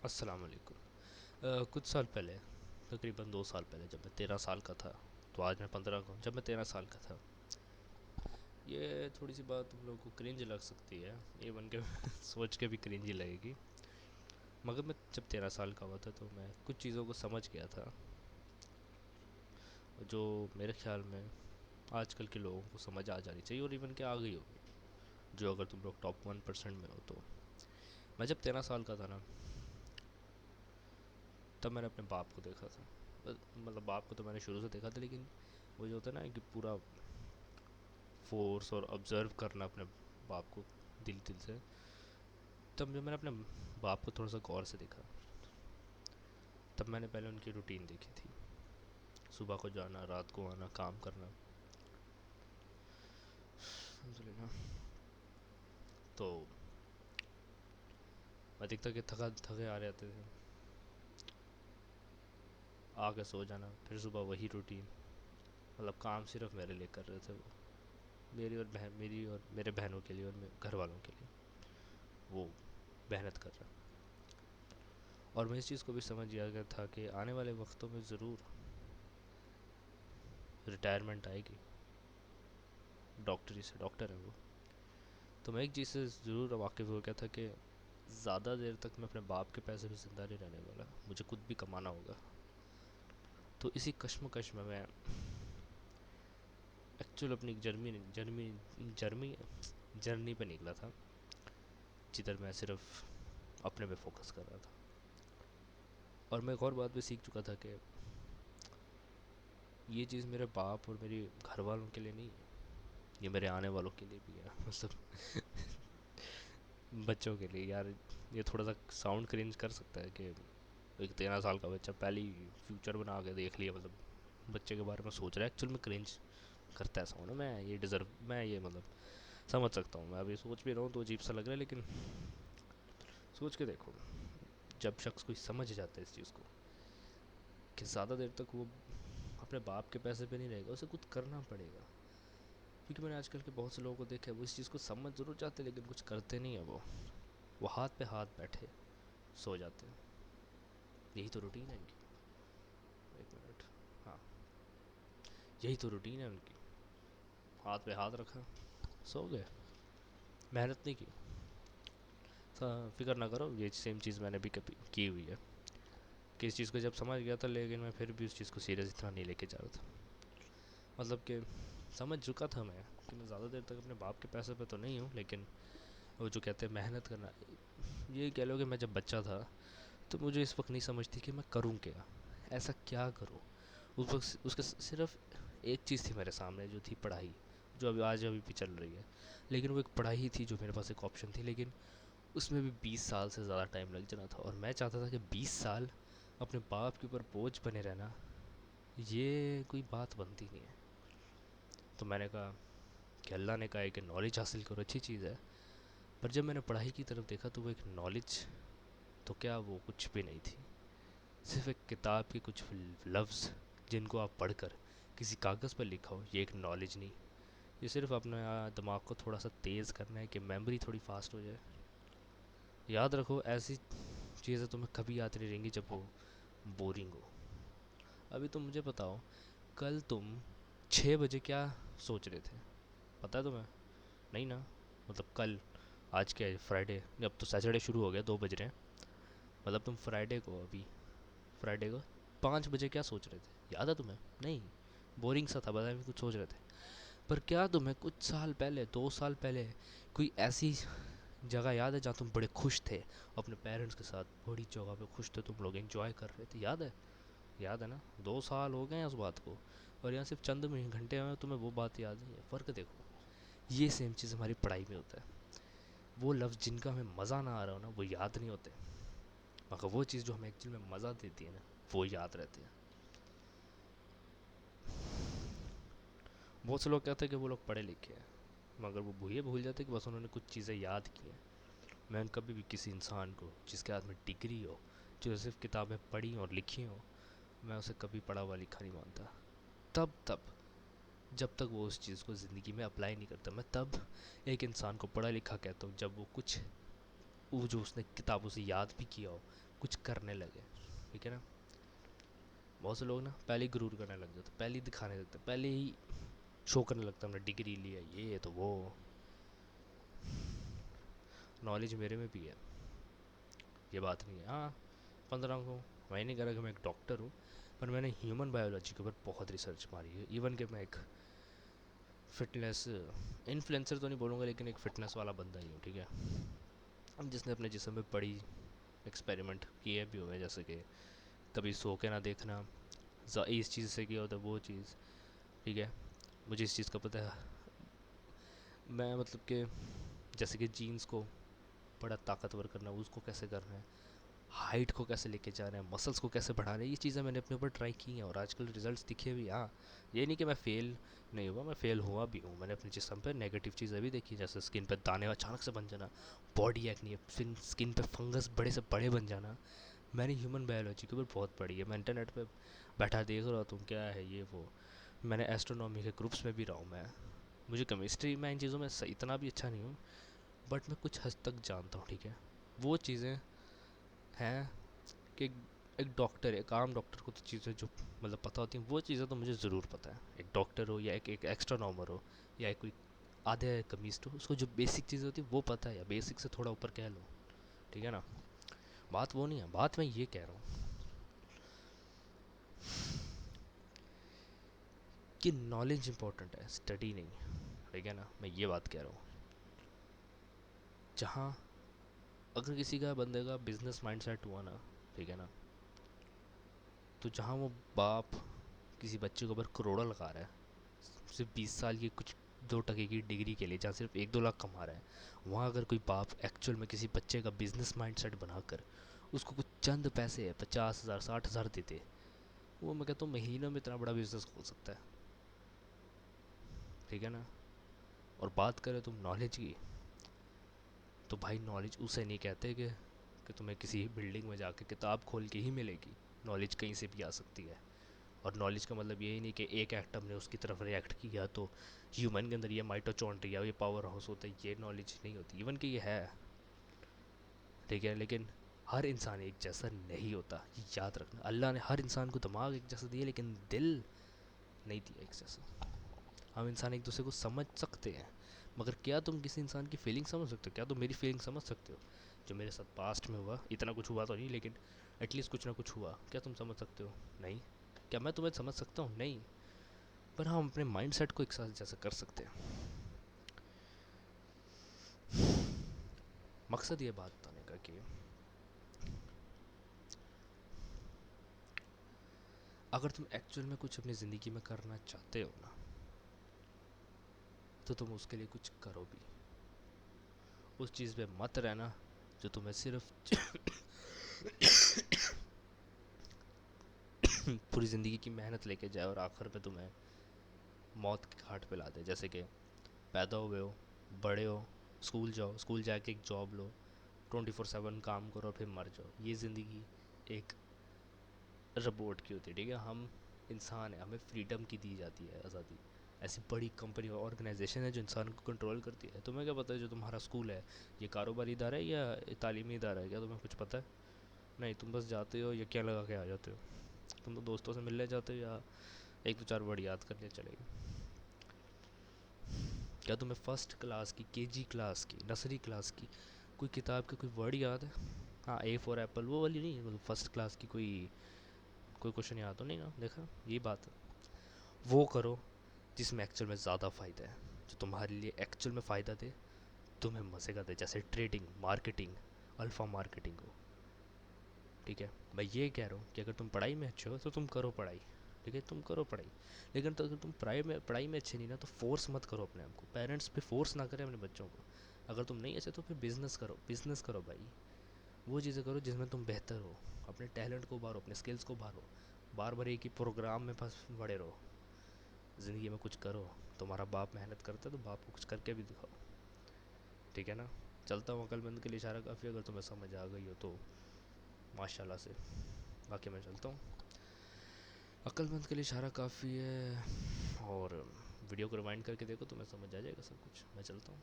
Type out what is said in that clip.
अस्सलाम वालेकुम। कुछ साल पहले, तकरीबन 2 साल पहले, जब मैं 13 साल का था, तो आज मैं 15 का हूँ। जब मैं 13 साल का था, ये थोड़ी सी बात तुम लोगों को क्रिंज लग सकती है, ये बन के सोच के भी क्रिंज ही लगेगी। मगर मैं जब 13 साल का हुआ था तो मैं कुछ चीज़ों को समझ गया था, जो मेरे ख्याल में आजकल के लोगों को समझ आ जानी चाहिए, और इवन के आ गई होगी, जो अगर तुम लोग टॉप 1% में हो तो। मैं जब 13 साल का था ना, तब मैंने अपने बाप को देखा था। मतलब बाप को तो मैंने शुरू से देखा था, लेकिन वो जो होता है ना कि पूरा फोर्स और ऑब्ज़र्व करना अपने बाप को दिल दिल से, तब जब मैंने अपने बाप को थोड़ा सा गौर से देखा, तब मैंने पहले उनकी रूटीन देखी थी। सुबह को जाना, रात को आना, काम करना, समझ लेना। तो अधिकतर के थका थके आ रहे थे, आके सो जाना, फिर सुबह वही रूटीन। मतलब काम सिर्फ मेरे लिए कर रहे थे वो, मेरी और मेरे बहनों के लिए और मेरे घर वालों के लिए वो मेहनत कर रहा। और मैं इस चीज़ को भी समझ गया था कि आने वाले वक्तों में ज़रूर रिटायरमेंट आएगी। डॉक्टरी से, डॉक्टर है वो। तो मैं एक चीज़ से ज़रूर वाकिफ़ हो गया था कि ज़्यादा देर तक मैं अपने बाप के पैसे पे ज़िंदा नहीं रहने वाला, मुझे खुद भी कमाना होगा। तो इसी कश्मकश में मैं एक्चुअल अपनी जर्नी जर्नी जर्नी जर्नी पे निकला था, जिधर मैं सिर्फ अपने पे फोकस कर रहा था। और मैं एक और बात भी सीख चुका था कि ये चीज़ मेरे बाप और मेरे घर वालों के लिए नहीं है, ये मेरे आने वालों के लिए भी है। मतलब बच्चों के लिए यार। ये थोड़ा सा साउंड क्रिंज कर सकता है कि एक 13 साल का बच्चा पहले ही फ्यूचर बना के देख लिया, मतलब बच्चे के बारे में सोच रहा है। एक्चुअल में क्रिंज करता है साउंड। मैं ये मतलब समझ सकता हूँ। मैं अभी सोच भी रहा हूँ तो अजीब सा लग रहा है, लेकिन सोच के देखो, जब शख्स कोई समझ जाता है इस चीज़ को कि ज़्यादा देर तक वो अपने बाप के पैसे पे नहीं रहेगा, उसे कुछ करना पड़ेगा। क्योंकि मैंने आजकल के बहुत से लोगों को देखा है, वो इस चीज़ को समझ ज़रूर जाते हैं लेकिन कुछ करते नहीं है। वो हाथ पे हाथ बैठे सो जाते हैं। यही तो रूटीन है इनकी। एक मिनट। हाँ, यही तो रूटीन है उनकी। हाथ पे हाथ रखा, सो गए, मेहनत नहीं की। फिक्र ना करो, ये सेम चीज़ मैंने भी कभी की हुई है। कि इस चीज़ को जब समझ गया था, लेकिन मैं फिर भी उस चीज़ को सीरियस इतना नहीं लेके जा रहा था। मतलब कि समझ चुका था मैं कि मैं ज़्यादा देर तक अपने बाप के पैसे पे तो नहीं हूँ, लेकिन वो जो कहते हैं मेहनत करना, ये कह लो कि मैं जब बच्चा था तो मुझे इस वक्त नहीं समझती कि मैं करूँ क्या, ऐसा क्या करूँ। उस वक्त उसके सिर्फ एक चीज़ थी मेरे सामने, जो थी पढ़ाई, जो अभी भी चल रही है। लेकिन वो एक पढ़ाई थी जो मेरे पास एक ऑप्शन थी, लेकिन उसमें भी 20 साल से ज़्यादा टाइम लग जाना था। और मैं चाहता था कि 20 साल अपने बाप के ऊपर बोझ बने रहना, ये कोई बात बनती नहीं है। तो मैंने कहा कि अल्लाह ने कहा है कि नॉलेज हासिल करो, अच्छी चीज़ है। पर जब मैंने पढ़ाई की तरफ देखा तो वो एक नॉलेज तो क्या, वो कुछ भी नहीं थी। सिर्फ एक किताब के कुछ लफ्ज़ जिनको आप पढ़कर किसी कागज़ पर लिखा हो, ये एक नॉलेज नहीं। ये सिर्फ अपने दिमाग को थोड़ा सा तेज़ करना है कि मेमोरी थोड़ी फास्ट हो जाए। याद रखो, ऐसी चीज़ें तुम्हें कभी याद नहीं रहेंगी जब वो बोरिंग हो। अभी तुम मुझे बताओ, कल तुम 6 बजे क्या सोच रहे थे? पता है तुम्हें? नहीं ना। मतलब कल, आज क्या है, फ्राइडे, अब तो सैटरडे शुरू हो गया, 2 बज रहे हैं। मतलब तुम फ्राइडे को, अभी फ्राइडे को 5 बजे क्या सोच रहे थे? याद है तुम्हें? नहीं। बोरिंग सा था, बताया, कुछ सोच रहे थे। पर क्या तुम्हें कुछ साल पहले, 2 साल पहले, कोई ऐसी जगह याद है जहाँ तुम बड़े खुश थे, अपने पेरेंट्स के साथ बड़ी जगह पे खुश थे, तुम लोग एंजॉय कर रहे थे? याद है? याद है ना? 2 साल हो गए हैं उस बात को, और यहाँ सिर्फ चंद मिनट घंटे में तुम्हें वो बात याद नहीं है। फ़र्क देखो। ये सेम चीज़ हमारी पढ़ाई में होता है। वो लफ्ज़ जिनका हमें मज़ा ना आ रहा हो ना, वो याद नहीं होते, मगर वो चीज़ जो हमें एक्चुअल में मज़ा देती है ना, वो याद रहती है। बहुत से लोग कहते हैं कि वो लोग पढ़े लिखे हैं, मगर वो ये भूल जाते हैं कि बस उन्होंने कुछ चीज़ें याद की हैं। मैं कभी भी किसी इंसान को जिसके हाथ में डिग्री हो, जो सिर्फ किताबें पढ़ी और लिखी हो, मैं उसे कभी पढ़ा हुआ लिखा नहीं मानता। तब जब तक वो उस चीज़ को ज़िंदगी में अप्लाई नहीं करता, मैं तब एक इंसान को पढ़ा लिखा कहता हूँ जब वो कुछ, वो जो उसने किताबों से याद भी किया हो, कुछ करने लगे, ठीक है ना। बहुत से लोग ना पहले ही गुरूर करने लग जाते, पहले ही दिखाने लगते, पहले ही शो करने लगता हमने डिग्री लिया ये तो वो। नॉलेज मेरे में भी है, ये बात नहीं है। हाँ, 15 को मैं नहीं कह रहा कि मैं एक डॉक्टर हूँ, पर मैंने ह्यूमन बायोलॉजी के ऊपर बहुत रिसर्च मारी है। इवन कि मैं एक फिटनेस इन्फ्लुएंसर तो नहीं बोलूँगा, लेकिन एक फ़िटनेस वाला बंदा ही हूँ, ठीक है। अब जिसने अपने जिस्म में बड़ी एक्सपेरिमेंट किए भी हुए हैं, जैसे कि कभी सो के ना देखना, इस चीज़ से किया होता है वो चीज़, ठीक है। मुझे इस चीज़ का पता है, मैं मतलब कि जैसे कि जीन्स को बड़ा ताकतवर करना, उसको कैसे करना है, हाइट को कैसे लेके जा रहे हैं, मसल्स को कैसे बढ़ा रहे हैं, ये चीज़ें मैंने अपने ऊपर ट्राई की हैं और आजकल रिजल्ट्स दिखे भी। हाँ, ये नहीं कि मैं फ़ेल नहीं हुआ, मैं फ़ेल हुआ भी हूँ। मैंने अपने जिस्म पे नेगेटिव चीज़ें भी देखी, जैसे स्किन पे दाने अचानक से बन जाना, बॉडी एक्ने, स्किन पे फंगस बड़े से बड़े बन जाना। मैंने ह्यूमन बायोलॉजी के ऊपर बहुत पढ़ी है। मैं इंटरनेट पे बैठा देख रहा हूँ क्या है ये वो। मैंने एस्ट्रोनॉमी के ग्रुप्स में भी रहा हूँ मैं। मुझे केमिस्ट्री में इन चीज़ों में इतना भी अच्छा नहीं हूँ, बट मैं कुछ हद तक जानता हूँ, ठीक है। वो चीज़ें हैं कि एक डॉक्टर, एक आम डॉक्टर को तो चीज़ें जो मतलब पता होती हैं, वो चीज़ें तो मुझे ज़रूर पता है। एक डॉक्टर हो या एक एक्स्ट्रोनॉमर हो या एक कोई आधे कमीस्ट हो, उसको जो बेसिक चीज़ें होती है वो पता है, या बेसिक से थोड़ा ऊपर कह लो, ठीक है ना। बात वो नहीं है, बात मैं ये कह रहा हूँ कि नॉलेज इंपॉर्टेंट है, स्टडी नहीं, ठीक है ना। मैं ये बात कह रहा हूँ, जहाँ अगर किसी का बंदे का बिजनेस माइंडसेट हुआ ना, ठीक है ना, तो जहाँ वो बाप किसी बच्चे के ऊपर करोड़ों लगा रहा है सिर्फ 20 साल की कुछ 2 टके की डिग्री के लिए, जहाँ सिर्फ 1-2 लाख कमा रहा है, वहाँ अगर कोई बाप एक्चुअल में किसी बच्चे का बिजनेस माइंडसेट बनाकर उसको कुछ चंद पैसे 50,000 60,000 देते, वो मैं कहता हूँ महीनों में इतना बड़ा बिजनेस खोल सकता है, ठीक है ना। और बात करें तुम नॉलेज की, तो भाई नॉलेज उसे नहीं कहते कि तुम्हें किसी बिल्डिंग में जाके किताब खोल के ही मिलेगी। नॉलेज कहीं से भी आ सकती है। और नॉलेज का मतलब यही नहीं कि एक एटम ने उसकी तरफ रिएक्ट किया तो ह्यूमन के अंदर ये माइटोचॉन्ड्रिया, ये पावर हाउस होता है, ये नॉलेज नहीं होती। इवन कि ये है, ठीक है, लेकिन हर इंसान एक जैसा नहीं होता, ये याद रखना। अल्लाह ने हर इंसान को दिमाग एक जैसा दिया, लेकिन दिल नहीं दिया एक जैसा। हम इंसान एक दूसरे को समझ सकते हैं, मगर क्या तुम किसी इंसान की फीलिंग समझ सकते हो? क्या तुम मेरी फीलिंग समझ सकते हो? जो मेरे साथ पास्ट में हुआ, इतना कुछ हुआ तो नहीं, लेकिन एटलीस्ट कुछ ना कुछ हुआ, क्या तुम समझ सकते हो? नहीं। क्या मैं तुम्हें समझ सकता हूँ? नहीं। पर हम अपने माइंडसेट को एक साथ जैसा कर सकते हैं। मकसद ये बात बताने का कि अगर तुम एक्चुअल में कुछ अपनी ज़िंदगी में करना चाहते हो ना, तो तुम उसके लिए कुछ करो भी। उस चीज़ पे मत रहना जो तुम्हें सिर्फ पूरी ज़िंदगी की मेहनत लेके जाए और आखिर में तुम्हें मौत के घाट पे ला दे। जैसे कि पैदा हुए हो, बड़े हो, स्कूल जाओ, स्कूल जाके एक जॉब लो, 24/7 काम करो, फिर मर जाओ। ये ज़िंदगी एक रोबोट की होती है, ठीक है। हम इंसान है, हमें फ्रीडम की दी जाती है आज़ादी। ऐसी बड़ी कंपनी और ऑर्गेनाइजेशन है जो इंसान को कंट्रोल करती है। तुम्हें क्या पता है जो तुम्हारा स्कूल है ये कारोबारी इदारा है या तालीमी इदारा है? क्या तुम्हें कुछ पता है? नहीं, तुम बस जाते हो, यकीन लगा के आ जाते हो। तुम तो दोस्तों से मिलने जाते हो या एक दो चार वर्ड याद करने चले गए। क्या तुम्हें फर्स्ट क्लास की, केजी क्लास की, नर्सरी क्लास की कोई किताब के कोई वर्ड याद है? हाँ, ए फॉर एप्पल वो वाली नहीं, मतलब फर्स्ट क्लास की कोई कोई क्वेश्चन याद तो नहीं ना? देखा, ये बात है। वो करो जिसमें एक्चुअल में ज़्यादा फ़ायदा है, जो तुम्हारे लिए एक्चुअल में फ़ायदा दे, तुम्हें मज़े का दे, जैसे ट्रेडिंग, मार्केटिंग, अल्फ़ा मार्केटिंग हो, ठीक है। मैं ये कह रहा हूँ कि अगर तुम पढ़ाई में अच्छे हो तो तुम करो पढ़ाई, ठीक है, तुम करो पढ़ाई। लेकिन तो अगर तुम पढ़ाई में अच्छे नहीं ना, तो फोर्स मत करो अपने आप को। पेरेंट्स पे फोर्स ना करें अपने बच्चों को। अगर तुम नहीं अच्छे तो फिर बिज़नेस करो, बिज़नेस करो भाई। वो चीज़ें करो जिसमें तुम बेहतर हो, अपने टैलेंट को उभारो, अपने स्किल्स को उभारो। बार बार एक ही प्रोग्राम में बस पड़े रहो, ज़िंदगी में कुछ करो। तुम्हारा बाप मेहनत करता है तो बाप को कुछ करके भी दिखाओ, ठीक है ना। चलता हूँ, अक्लमंद के लिए इशारा काफ़ी, अगर तुम्हें समझ आ गई हो तो माशाल्लाह से। बाकी मैं चलता हूँ, अक्लमंद के लिए इशारा काफ़ी है। और वीडियो को रिवाइंड करके देखो, तुम्हें समझ आ जाएगा सब कुछ। मैं चलता हूँ।